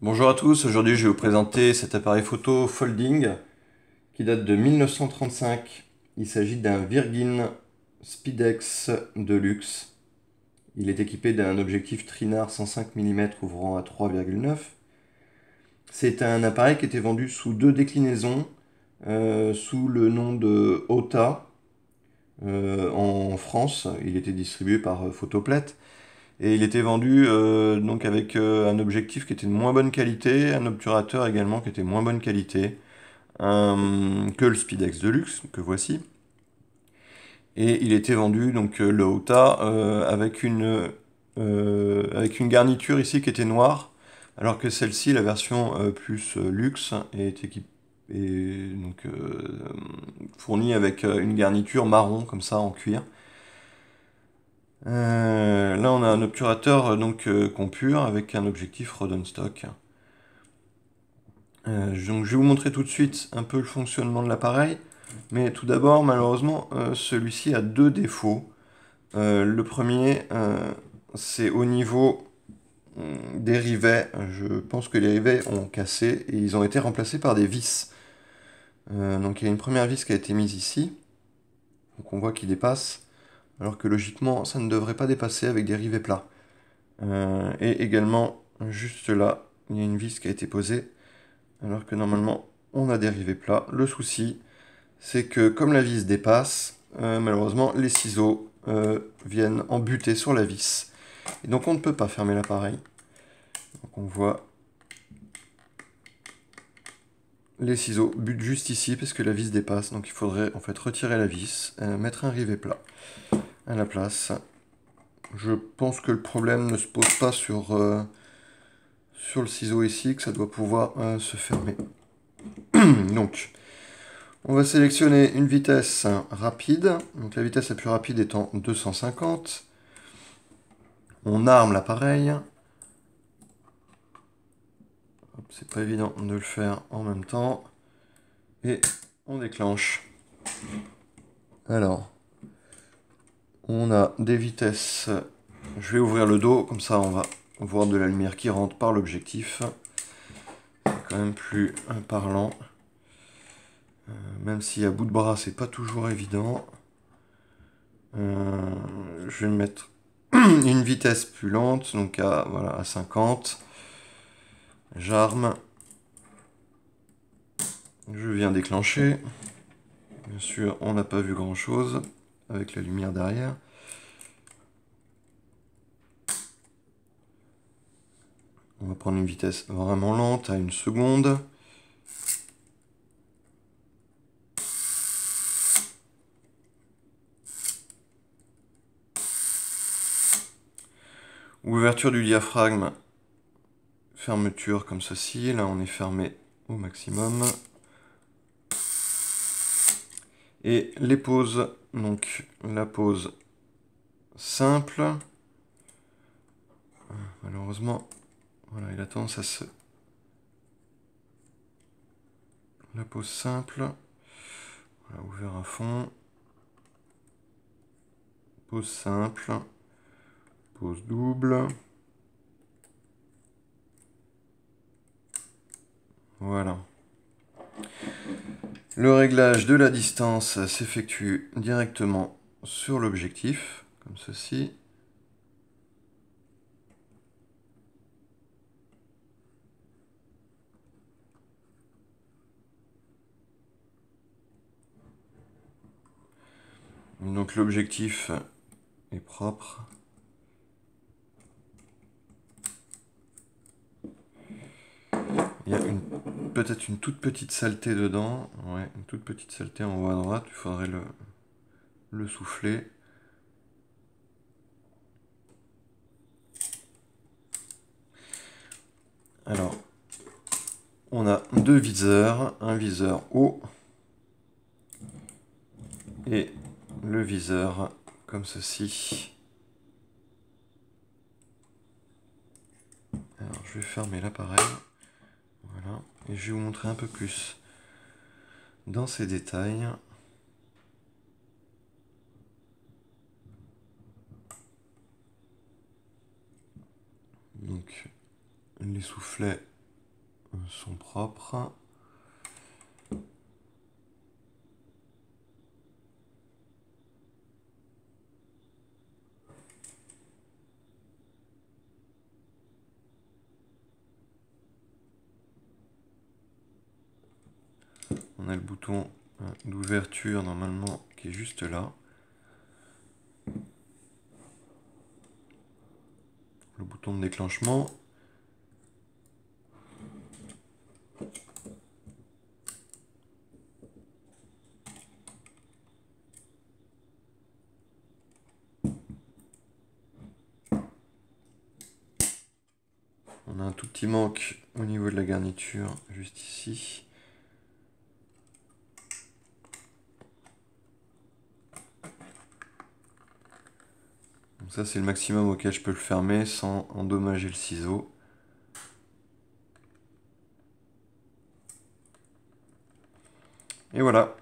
Bonjour à tous, aujourd'hui je vais vous présenter cet appareil photo folding qui date de 1935. Il s'agit d'un Virgin Speedex Deluxe. Il est équipé d'un objectif Trinar 105 mm ouvrant à 3,9. C'est un appareil qui était vendu sous deux déclinaisons, sous le nom de Ota en France. Il était distribué par Photopleth. Et il était vendu donc avec un objectif qui était de moins bonne qualité, un obturateur également qui était de moins bonne qualité que le Speedex Deluxe que voici. Et il était vendu donc le Ota avec une garniture ici qui était noire, alors que celle-ci, la version plus luxe, est donc fournie avec une garniture marron comme ça en cuir. Là, on a un obturateur compur avec un objectif Rodenstock. Donc, je vais vous montrer tout de suite un peu le fonctionnement de l'appareil. Mais tout d'abord, malheureusement, celui-ci a deux défauts. Le premier, c'est au niveau des rivets. Je pense que les rivets ont cassé et ils ont été remplacés par des vis. Donc, il y a une première vis qui a été mise ici. Donc, on voit qu'il dépasse. Alors que logiquement, ça ne devrait pas dépasser avec des rivets plats. Et également, juste là, il y a une vis qui a été posée, alors que normalement, on a des rivets plats. Le souci, c'est que comme la vis dépasse, malheureusement, les ciseaux viennent en buter sur la vis. Et donc, on ne peut pas fermer l'appareil. Donc, on voit les ciseaux butent juste ici, parce que la vis dépasse. Donc, il faudrait en fait retirer la vis, mettre un rivet plat à la place. Je pense que le problème ne se pose pas sur le ciseau ici, que ça doit pouvoir se fermer. Donc, on va sélectionner une vitesse rapide. Donc, la vitesse la plus rapide étant 250. On arme l'appareil. C'est pas évident de le faire en même temps. Et on déclenche. Alors, on a des vitesses. Je vais ouvrir le dos, comme ça on va voir de la lumière qui rentre par l'objectif. C'est quand même plus parlant. Même si à bout de bras, c'est pas toujours évident. Je vais mettre une vitesse plus lente, donc voilà, à 50. J'arme. Je viens déclencher. Bien sûr, on n'a pas vu grand chose avec la lumière derrière. On va prendre une vitesse vraiment lente à 1 seconde. Ouverture du diaphragme, fermeture comme ceci. Là, on est fermé au maximum. Et les pauses, donc la pause simple. Malheureusement, voilà, il a tendance à se... La pause simple. Voilà, ouvert à fond. Pause simple. Pause double. Voilà. Le réglage de la distance s'effectue directement sur l'objectif, comme ceci. Donc l'objectif est propre. Il y a peut-être une toute petite saleté dedans. Ouais, une toute petite saleté en haut à droite. Il faudrait le souffler. Alors, on a deux viseurs. Un viseur haut et le viseur comme ceci. Alors, je vais fermer l'appareil. Voilà. Et je vais vous montrer un peu plus dans ces détails. Donc, les soufflets sont propres. On a le bouton d'ouverture normalement qui est juste là. Le bouton de déclenchement. On a un tout petit manque au niveau de la garniture, juste ici. Donc ça, c'est le maximum auquel je peux le fermer sans endommager le ciseau. Et voilà.